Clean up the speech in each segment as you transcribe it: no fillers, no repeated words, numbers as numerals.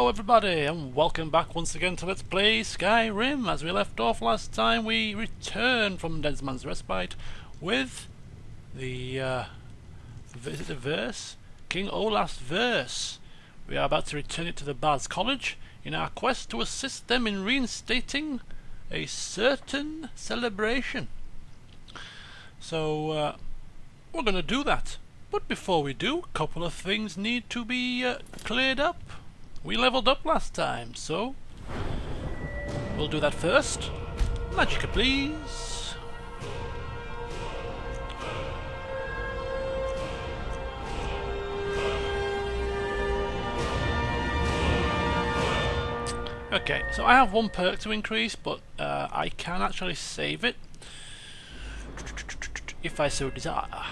Hello everybody and welcome back once again to Let's Play Skyrim. As we left off last time, we returned from Deadman's Respite with the is it the verse? King Olaf's verse. We are about to return it to the Bard's College in our quest to assist them in reinstating a certain celebration. So we're going to do that. But before we do, a couple of things need to be cleared up. We leveled up last time, so we'll do that first. Magicka, please. Okay, so I have one perk to increase, but I can actually save it if I so desire.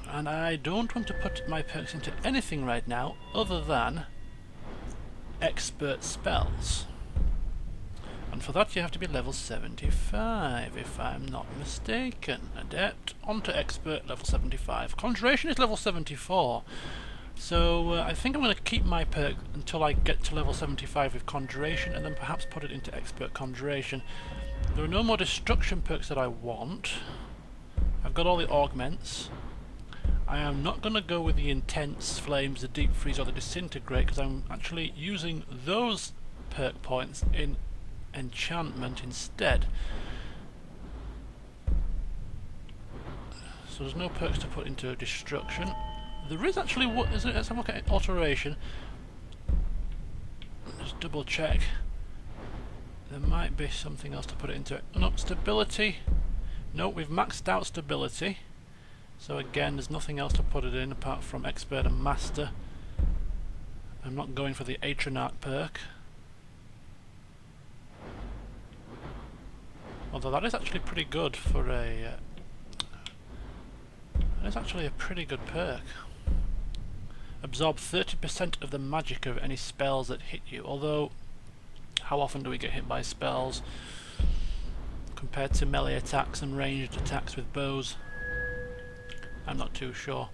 And I don't want to put my perks into anything right now other than expert spells. And for that you have to be level 75 if I'm not mistaken. Adept onto expert level 75. Conjuration is level 74. So I think I'm going to keep my perk until I get to level 75 with Conjuration and then perhaps put it into expert Conjuration. There are no more destruction perks that I want. I've got all the augments. I am not going to go with the Intense Flames, the Deep Freeze or the Disintegrate because I'm actually using those perk points in Enchantment instead. So there's no perks to put into Destruction. There is actually, let's have a look at Alteration. Just double check. There might be something else to put it into. Oh, no, Stability. No, we've maxed out Stability. So again, there's nothing else to put it in apart from Expert and Master. I'm not going for the Atronach perk. Although that is actually pretty good for a... that is actually a pretty good perk. Absorb 30% of the magic of any spells that hit you. Although, how often do we get hit by spells compared to melee attacks and ranged attacks with bows? I'm not too sure.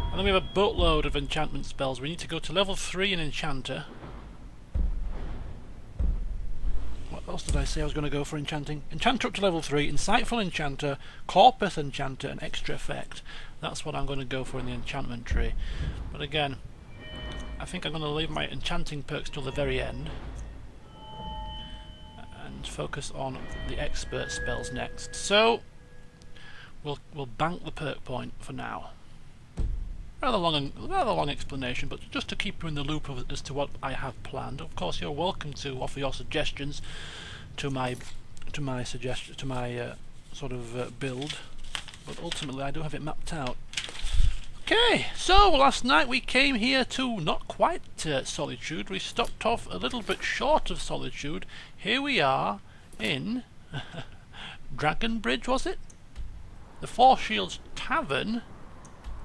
And then we have a boatload of enchantment spells. We need to go to level 3 in Enchanter. What else did I say I was going to go for enchanting? Enchanter up to level 3, Insightful Enchanter, Corpus Enchanter and Extra Effect. That's what I'm going to go for in the enchantment tree. But again, I think I'm going to leave my enchanting perks till the very end. And focus on the expert spells next. So We'll bank the perk point for now. Rather long explanation, but just to keep you in the loop as to what I have planned. Of course, you're welcome to offer your suggestions to my sort of build, but ultimately I do have it mapped out. Okay, so last night we came here to not quite Solitude. We stopped off a little bit short of Solitude. Here we are in Dragon Bridge, was it? The Four Shields Tavern,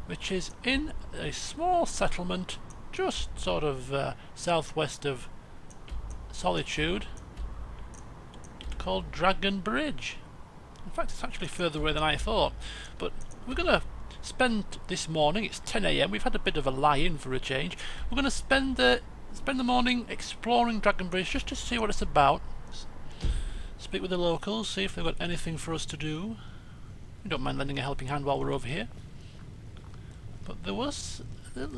which is in a small settlement just sort of southwest of Solitude called Dragon Bridge. In fact, it's actually further away than I thought. But we're going to spend this morning, it's 10 AM, we've had a bit of a lie-in for a change. We're going to spend the morning exploring Dragon Bridge just to see what it's about. Speak with the locals, see if they've got anything for us to do. We don't mind lending a helping hand while we're over here. But there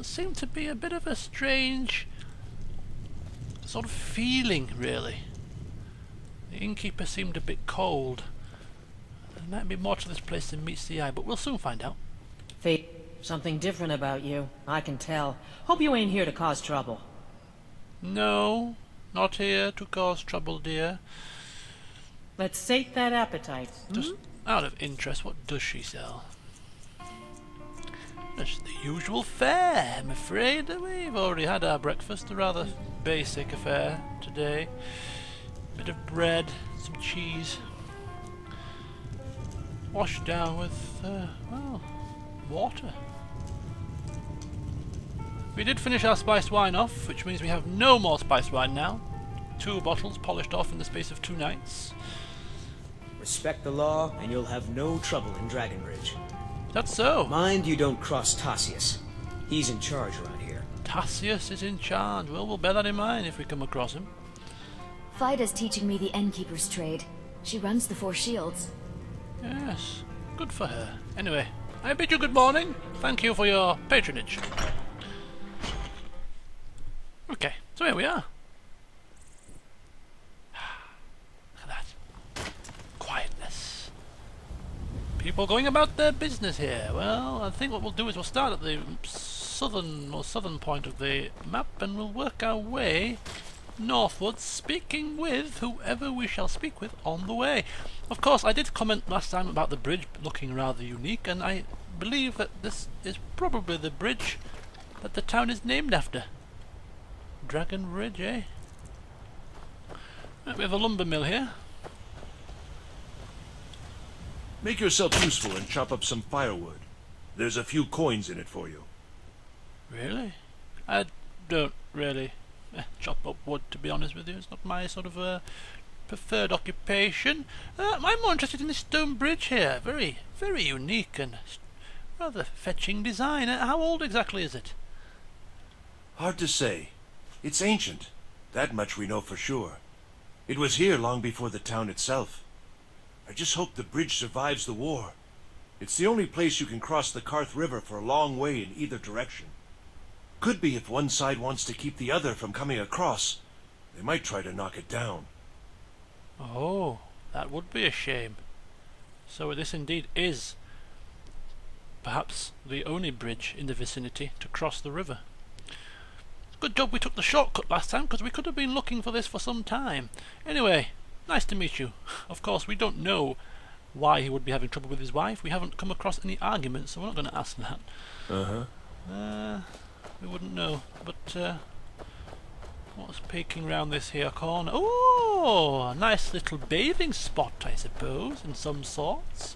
seemed to be a bit of a strange sort of feeling, really. The innkeeper seemed a bit cold. There might be more to this place than meets the eye, but we'll soon find out. Fate, something different about you. I can tell. Hope you ain't here to cause trouble. No, not here to cause trouble, dear. Let's sate that appetite. Just out of interest, what does she sell? Just the usual fare, I'm afraid. We've already had our breakfast, a rather basic affair today. Bit of bread, some cheese. Washed down with, well, water. We did finish our spiced wine off, which means we have no more spiced wine now. 2 bottles polished off in the space of 2 nights. Respect the law, and you'll have no trouble in Dragonbridge. That's so. Mind you don't cross Tassius. He's in charge around here. Tassius is in charge. Well, we'll bear that in mind if we come across him. Fida's teaching me the Innkeeper's trade. She runs the Four Shields. Yes, good for her. Anyway, I bid you good morning. Thank you for your patronage. Okay, so here we are. Look at that. Quietness. People going about their business here. Well, I think what we'll do is we'll start at the southern point of the map and we'll work our way northwards, speaking with whoever we shall speak with on the way. Of course, I did comment last time about the bridge looking rather unique, and I believe that this is probably the bridge that the town is named after. Dragon Bridge, eh? Right, we have a lumber mill here. Make yourself useful and chop up some firewood. There's a few coins in it for you. Really? I don't really chop up wood, to be honest with you. It's not my sort of preferred occupation. I'm more interested in this stone bridge here. Very, very unique and rather fetching design. How old exactly is it? Hard to say. It's ancient. That much we know for sure. It was here long before the town itself. I just hope the bridge survives the war. It's the only place you can cross the Karth River for a long way in either direction. Could be if one side wants to keep the other from coming across. They might try to knock it down. Oh, that would be a shame. So this indeed is perhaps the only bridge in the vicinity to cross the river. Good job we took the shortcut last time, because we could have been looking for this for some time. Anyway, nice to meet you. Of course, we don't know why he would be having trouble with his wife. We haven't come across any arguments, so we're not going to ask that. We wouldn't know. But what's peeking round this here corner? Oh, a nice little bathing spot, I suppose, in some sorts.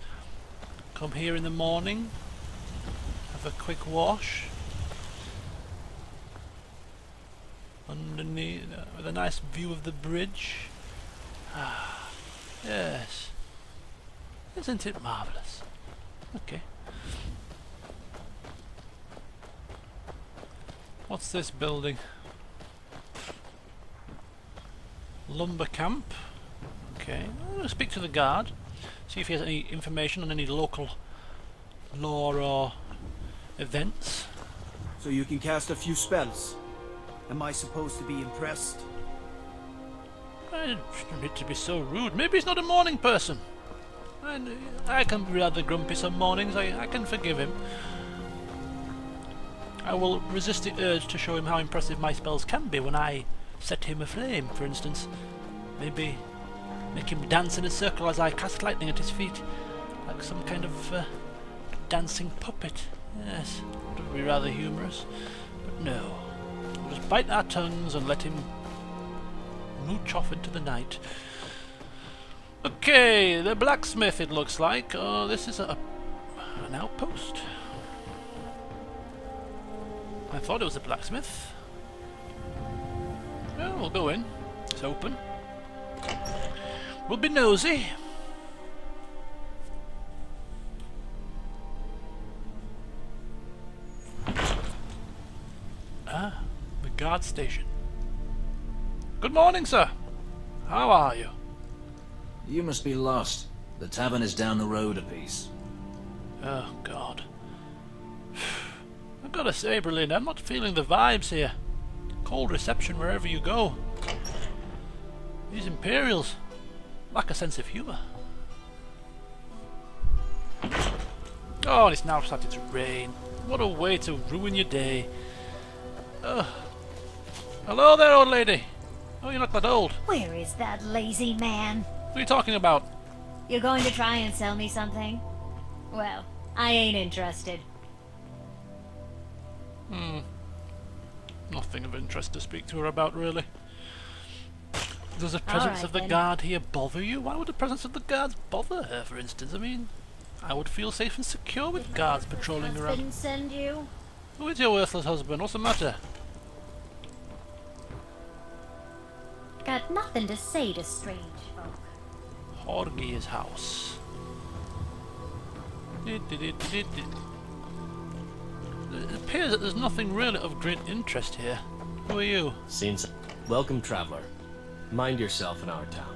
Come here in the morning, have a quick wash. Underneath, with a nice view of the bridge. Ah, yes. Isn't it marvellous? Okay. What's this building? Lumber camp. Okay. I'm going to speak to the guard. See if he has any information on any local lore or events. So you can cast a few spells. Am I supposed to be impressed? I don't need to be so rude. Maybe he's not a morning person. And I can be rather grumpy some mornings. I can forgive him. I will resist the urge to show him how impressive my spells can be when I set him aflame, for instance. Maybe make him dance in a circle as I cast lightning at his feet, like some kind of dancing puppet. Yes, it would be rather humorous. But no. We'll just bite our tongues and let him mooch off into the night. Okay, the blacksmith it looks like. Oh, this is an outpost. I thought it was a blacksmith. Well, we'll go in. It's open. We'll be nosy. Ah, the guard station. Good morning, sir. How are you? You must be lost. The tavern is down the road a piece. Oh, God. I've got to say, Berlin, I'm not feeling the vibes here. Cold reception wherever you go. These Imperials lack a sense of humour. Oh, and it's now starting to rain. What a way to ruin your day. Ugh. Hello there, old lady. Oh, you're not that old. Where is that lazy man? What are you talking about? You're going to try and sell me something? Well, I ain't interested. Nothing of interest to speak to her about, really. Does the presence right, of the then. guard here bother you? Why would the presence of the guards bother her, for instance? I mean, I would feel safe and secure with guards patrolling around. Didn't send you? Who is your worthless husband? What's the matter? Got nothing to say to strange folk. Horgi's house. it appears that there's nothing really of great interest here. Who are you? Seems. Welcome, traveler. Mind yourself in our town.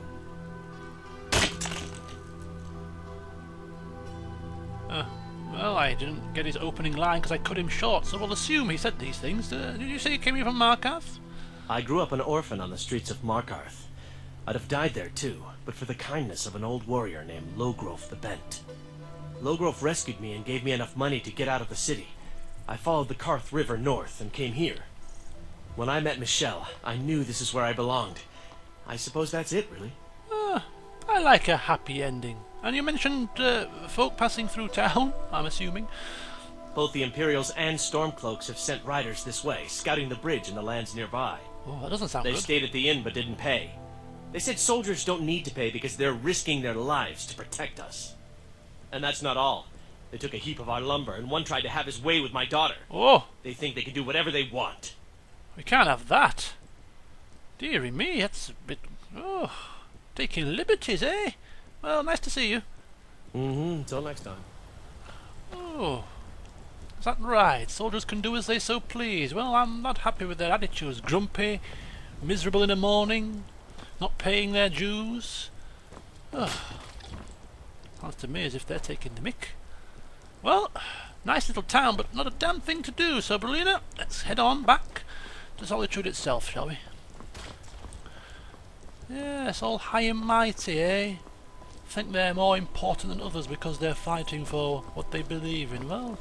Well, I didn't get his opening line because I cut him short, so we'll assume he said these things. Did you say you came here from Markarth? I grew up an orphan on the streets of Markarth. I'd have died there too, but for the kindness of an old warrior named Logrove the Bent. Logrove rescued me and gave me enough money to get out of the city. I followed the Karth River north and came here. When I met Michelle, I knew this is where I belonged. I suppose that's it, really. I like a happy ending. And you mentioned folk passing through town, I'm assuming. Both the Imperials and Stormcloaks have sent riders this way, scouting the bridge and the lands nearby. Oh, that doesn't sound They good. stayed at the inn but didn't pay. They said soldiers don't need to pay because they're risking their lives to protect us. And that's not all. They took a heap of our lumber, and one tried to have his way with my daughter. Oh, They think they can do whatever they want. we can't have that. Dearie me, that's a bit... Oh, taking liberties, eh? Well, nice to see you. Until next time. Oh, is that right? Soldiers can do as they so please. Well, I'm not happy with their attitudes. Grumpy, miserable in the morning, not paying their dues. Sounds to me as if they're taking the mick. Well, nice little town, but not a damn thing to do. So, Berlina, let's head on back to Solitude itself, shall we? Yes, all high and mighty, eh? Think they're more important than others because they're fighting for what they believe in. Well,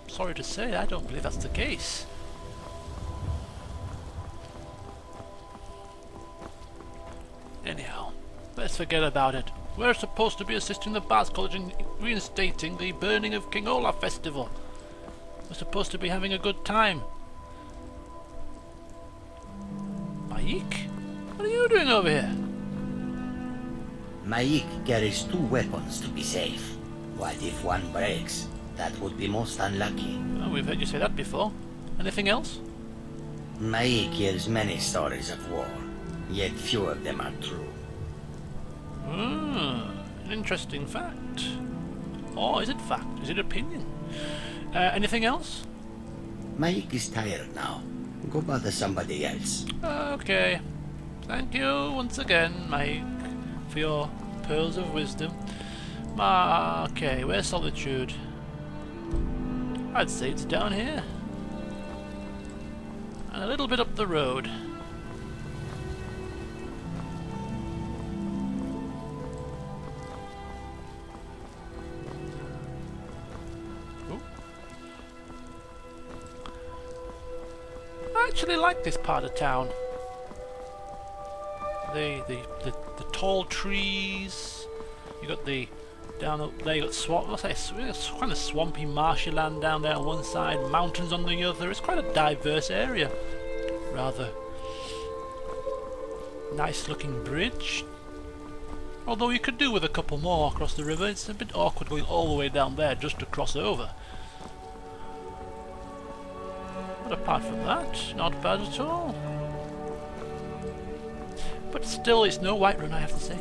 sorry to say, I don't believe that's the case. Anyhow, let's forget about it. We're supposed to be assisting the Bards College in reinstating the burning of King Olaf festival. We're supposed to be having a good time. Maik? What are you doing over here? Maik carries 2 weapons to be safe. What if one breaks? That would be most unlucky. Oh, we've heard you say that before. Anything else? Maik hears many stories of war, yet few of them are true. An interesting fact. Or is it fact? Is it opinion? Anything else? Maik is tired now. Go bother somebody else. Okay. Thank you once again, Mike, for your pearls of wisdom. Okay, where's Solitude? I'd say it's down here. And a little bit up the road. Ooh. I actually like this part of town. The tall trees. You got the down up there. You got swamp. What's that? It's kind of swampy, marshy land down there on one side, mountains on the other. It's quite a diverse area. Rather nice looking bridge. Although you could do with a couple more across the river. It's a bit awkward going all the way down there just to cross over. But apart from that, not bad at all. But still, it's no Whiterun, I have to say.